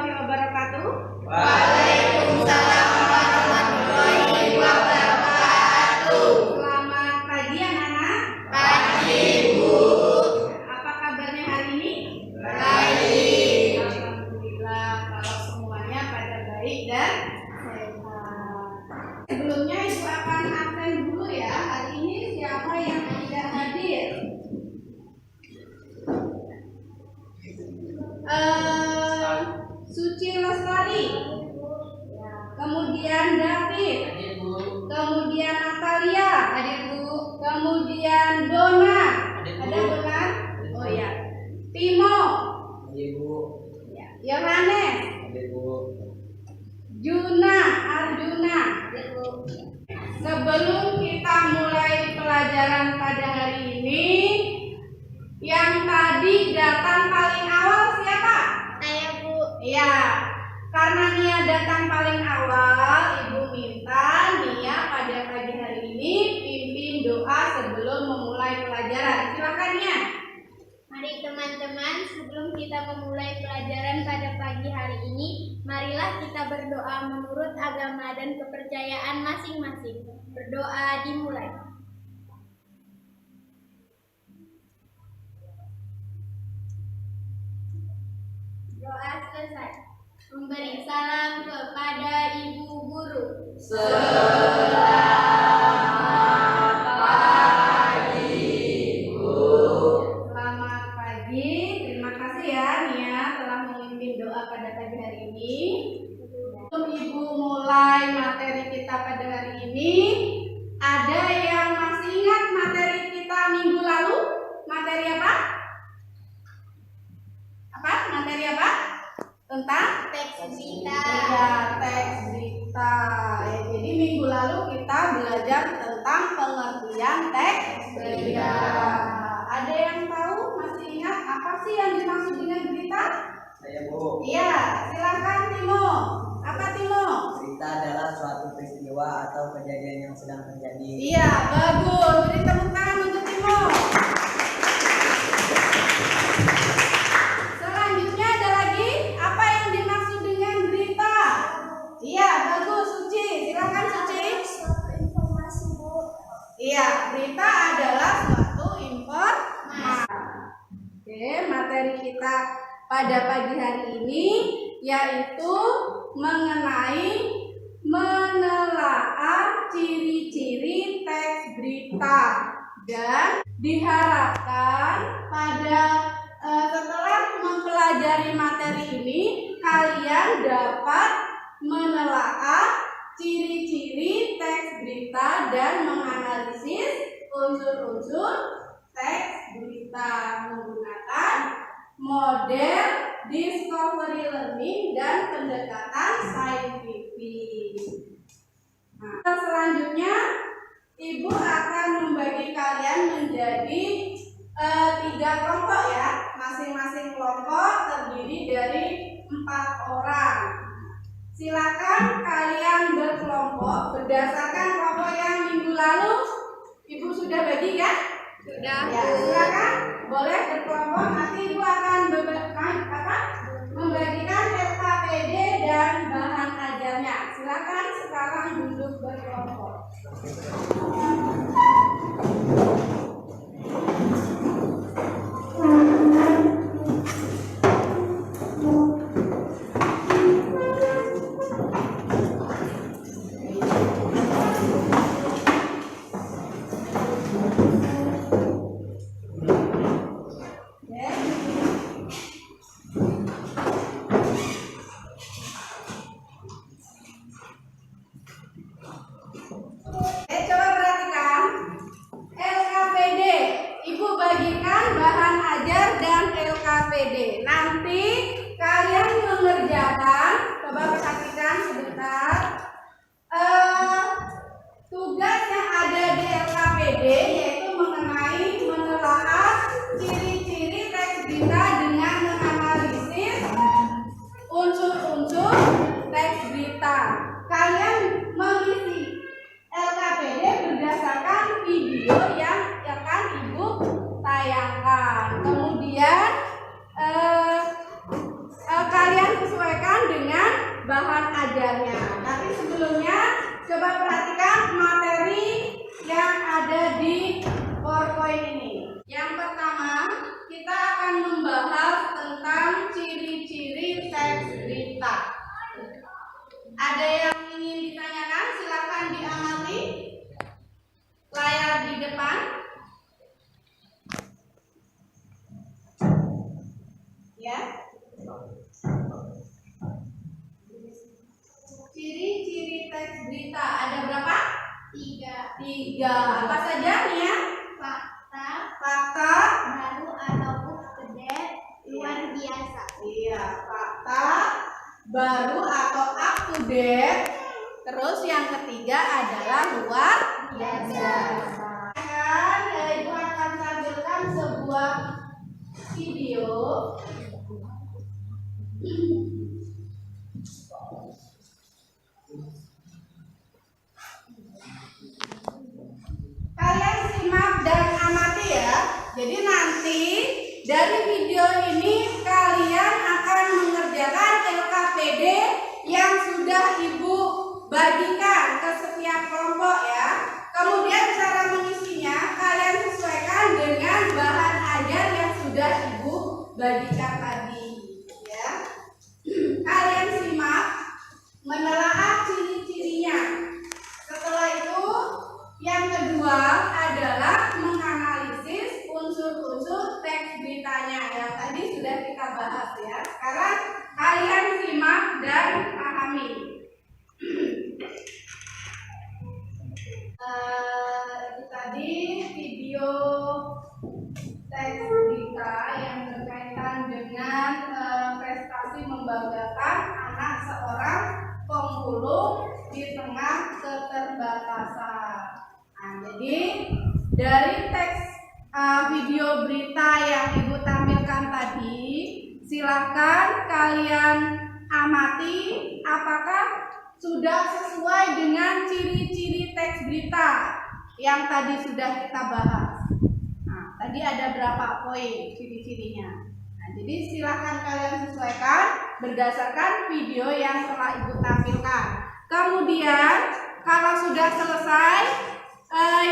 warahmatullahi wabarakatuh. Waalaikumsalam warahmatullahi wabarakatuh. Selamat pagi anak-anak. Pagi, Bu. Apa kabarnya hari ini? Baik. Alhamdulillah kalau semuanya pada baik dan sehat. Sebelumnya Ibu akan absen dulu ya. Hari ini siapa yang tidak hadir? Suci Lestari, kemudian David, kemudian Natalia, kemudian Dona, ada Dona? Oh ya, Timo, ya. Yohanes, Juna, Arjuna. Sebelum kita mulai pelajaran pada hari ini, yang tadi datang paling awal siapa? Saya, Bu. Iya, karena Nia datang paling awal, Ibu minta Nia pada pagi hari ini pimpin doa sebelum memulai pelajaran. Silakan Nia. Mari teman-teman, sebelum kita memulai pelajaran pada pagi hari ini, marilah kita berdoa menurut agama dan kepercayaan masing-masing. Berdoa dimulai. Doa selesai. Memberi salam kepada Ibu Guru. Selamat pagi. Terima kasih ya Nia telah memimpin doa pada pagi hari ini. Sebelum Ibu mulai materi kita pada hari ini, ada yang masih ingat materi kita minggu lalu? Materi apa? Materi apa? Tentang Teks berita. ya, teks berita. Ya, jadi minggu lalu kita belajar tentang pengertian teks berita. Ada yang tahu, masih ingat apa sih yang dimaksud dengan berita? Saya, Bu. Iya, silakan Timo. Apa Timo? Berita adalah suatu peristiwa atau kejadian yang sedang terjadi. Iya, bagus. Beri tepuk tangan untuk Timo. Selanjutnya ada lagi, apa yang dimaksud dengan berita? Iya, bagus Suci. Silakan Suci. Suatu informasi, Bu. Iya, berita adalah suatu informasi. Oke, materi kita pada pagi hari ini yaitu mengenai menelaah ciri-ciri teks berita, dan diharapkan pada setelah mempelajari materi ini kalian dapat menelaah ciri-ciri teks berita dan menganalisis unsur-unsur teks berita menggunakan model discovery learning dan pendekatan saintifik. Nah, selanjutnya Ibu akan membagi kalian menjadi 3 kelompok ya. Masing-masing kelompok terdiri dari 4 orang. Silakan kalian berkelompok berdasarkan kelompok yang minggu lalu Ibu sudah bagi kan? Sudah. Ya, silakan boleh berkelompok. Nanti Ibu akan membagikan LKPD dan bahan ajarnya. Silakan sekarang duduk berkelompok. Coba perhatikan LKPD. Ibu bagikan bahan ajar dan LKPD. Nanti kalian mengerjakan. Coba perhatikan sebentar. Tugas yang ada di LKPD yaitu mengenai menelaah ciri-ciri teks berita dengan menganalisis unsur-unsur teks berita. Kalian mengisi LKPD berdasarkan video yang akan Ibu tayangkan. Kemudian kita akan membahas tentang ciri-ciri teks berita. Ada yang ingin ditanyakan? Silakan diamati layar di depan. Ya. Ciri-ciri teks berita ada berapa? Tiga. Apa saja nih ya? Fakta baru atau update, luar biasa. Iya, fakta baru atau up to date. Terus yang ketiga adalah luar biasa. Ibu akan tampilkan sebuah video. Kalian simak dan amati ya. Jadi nanti dari video ini kalian akan mengerjakan LKPD yang sudah Ibu bagikan ke setiap kelompok ya. Kemudian cara mengisinya kalian sesuaikan dengan bahan ajar yang sudah Ibu bagikan tadi ya. Kalian simak, menelaah ciri-cirinya. Setelah itu yang kedua adalah menganalisis unsur-unsur teks beritanya yang tadi sudah kita bahas ya. Sekarang kalian simak dan pahami. Itu tadi video teks berita yang berkaitan dengan prestasi membanggakan anak seorang pemulung di tengah keterbatasan. Nah, jadi dari teks video berita yang Ibu tampilkan tadi, silakan kalian amati apakah sudah sesuai dengan ciri-ciri teks berita yang tadi sudah kita bahas. Nah, tadi ada berapa poin ciri-cirinya. Nah, jadi silakan kalian sesuaikan berdasarkan video yang telah Ibu tampilkan. Kemudian kalau sudah selesai,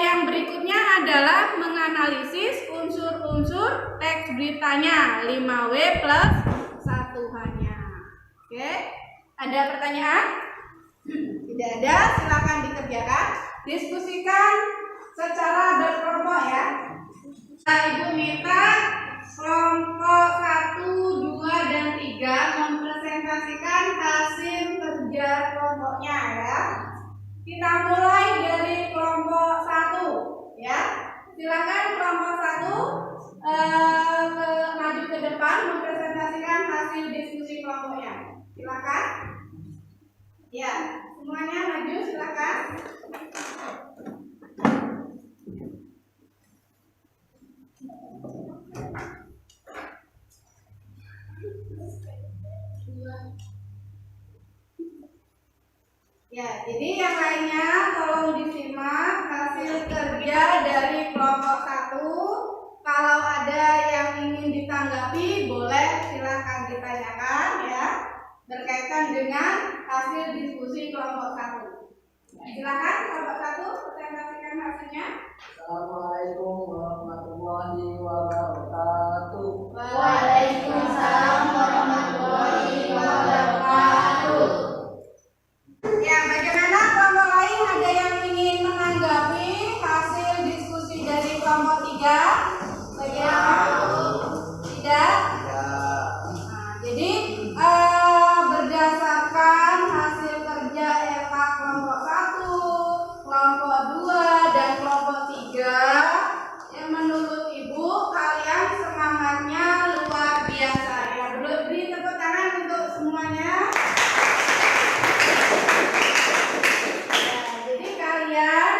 yang berikutnya adalah menganalisis unsur-unsur teks beritanya 5W plus 1H-nya. Oke, ada pertanyaan? Tidak ada, silakan dikerjakan. Diskusikan secara berkelompok ya. Nah, Ibu minta kelompok 1, 2, dan 3 mempresentasikan hasil kerja kelompoknya ya. Kita mulai dari kelompok 1 ya. Silakan kelompok 1 maju ke depan mempresentasikan hasil diskusi kelompoknya. Silakan. Ya, semuanya maju silakan. Ya, jadi yang lainnya tolong disimak hasil kerja dari kelompok 1. Kalau ada yang ingin ditanggapi, boleh silakan ditanyakan ya, berkaitan dengan hasil diskusi kelompok 1. Silakan kelompok 1 presentasikan hasilnya. Assalamualaikum warahmatullahi wabarakatuh. Waalaikumsalam warahmatullahi wabarakatuh. Ya, bagaimana kelompok lain, ada yang ingin menanggapi hasil diskusi dari kelompok 3? Bagaimana? Tidak? Nah, jadi berdasarkan hasil kerja LK kelompok 1, kelompok 2, dan kelompok 3, yang menurut Ibu kalian semangatnya luar biasa ya. Beri tepuk tangan untuk semuanya. Jadi kalian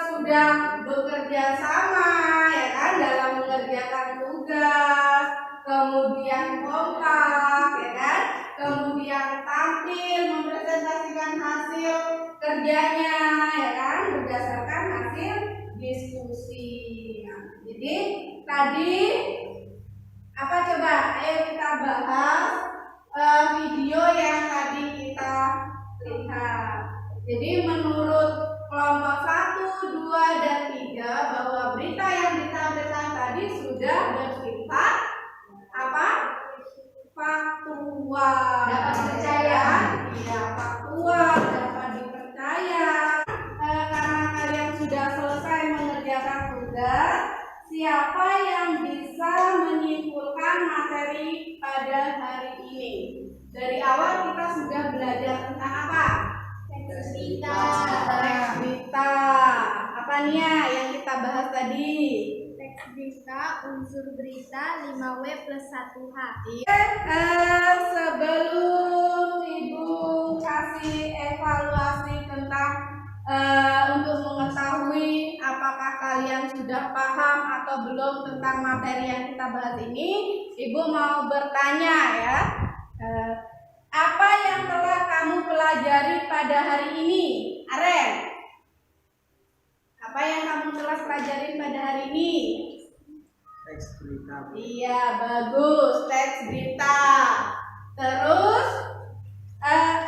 sudah bekerja sama ya kan dalam mengerjakan tugas, kemudian kompak ya kan, kemudian tampil mempresentasikan hasil kerjanya ya kan berdasarkan hasil diskusi. Nah, jadi tadi apa coba? Ayo kita bahas video yang tadi kita lihat. Jadi menurut kelompok 1, 2, dan 3 bahwa berita yang ditampilkan tadi sudah bersifat siapa yang bisa menyimpulkan materi pada hari ini? Dari awal kita sudah belajar tentang apa? Teks berita. Teks berita. Apa nih ya yang kita bahas tadi? Teks berita, unsur berita 5W plus 1H. Iya. Sebelum Ibu kasih evaluasi tentang untuk mengetahui apakah kalian sudah paham atau belum tentang materi yang kita bahas ini, Ibu mau bertanya ya. Apa yang telah kamu pelajari pada hari ini? Aren, apa yang kamu telah pelajari pada hari ini? Teks berita. Iya, bagus, teks berita. Terus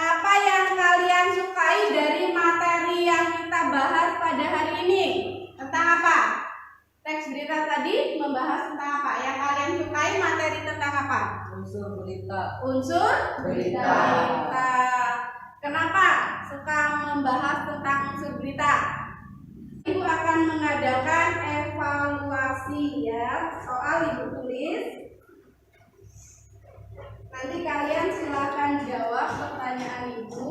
apa yang kalian sukai dari materi yang kita bahas pada hari ini? Tentang apa? Teks berita tadi membahas tentang apa? Yang kalian sukai materi tentang apa? Unsur berita. Unsur Berita. berita. Kenapa suka membahas tentang unsur berita? Ibu akan mengadakan evaluasi ya, soal Ibu tulis. Nanti kalian silakan jawab pertanyaan Ibu.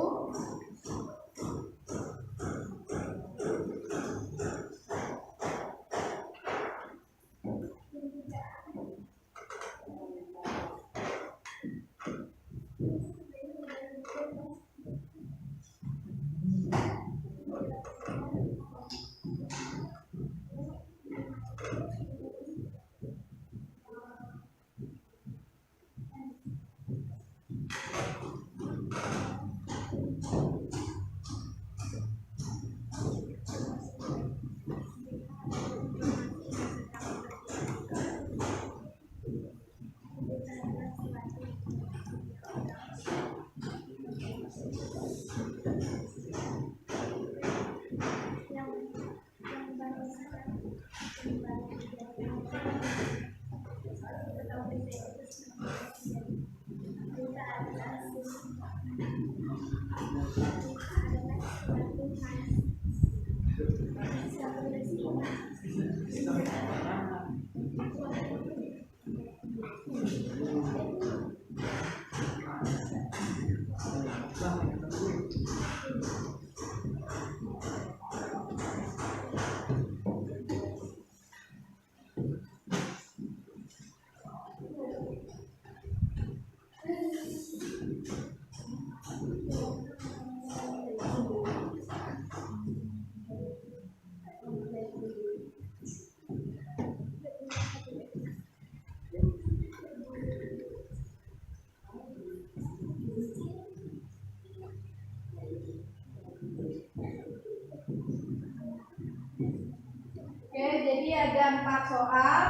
Oke, jadi ada 4 soal.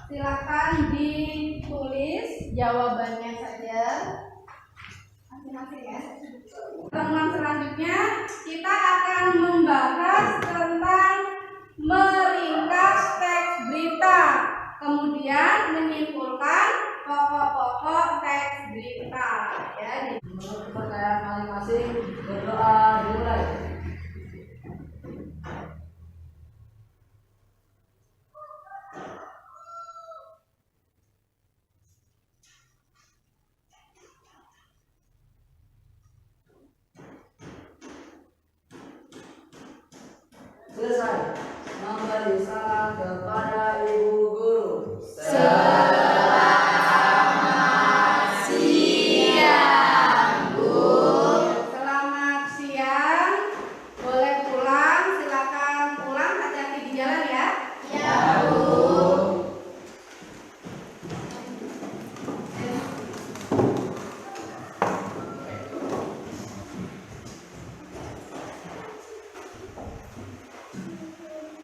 Silakan ditulis jawabannya saja masing-masing ya. Pertemuan selanjutnya kita akan membahas tentang meringkas teks berita, kemudian menyimpulkan pokok-pokok teks berita ya. Menurut percayaan masing-masing, berdoa dimulai. Selesai. Memberi salam kepada ibu guru.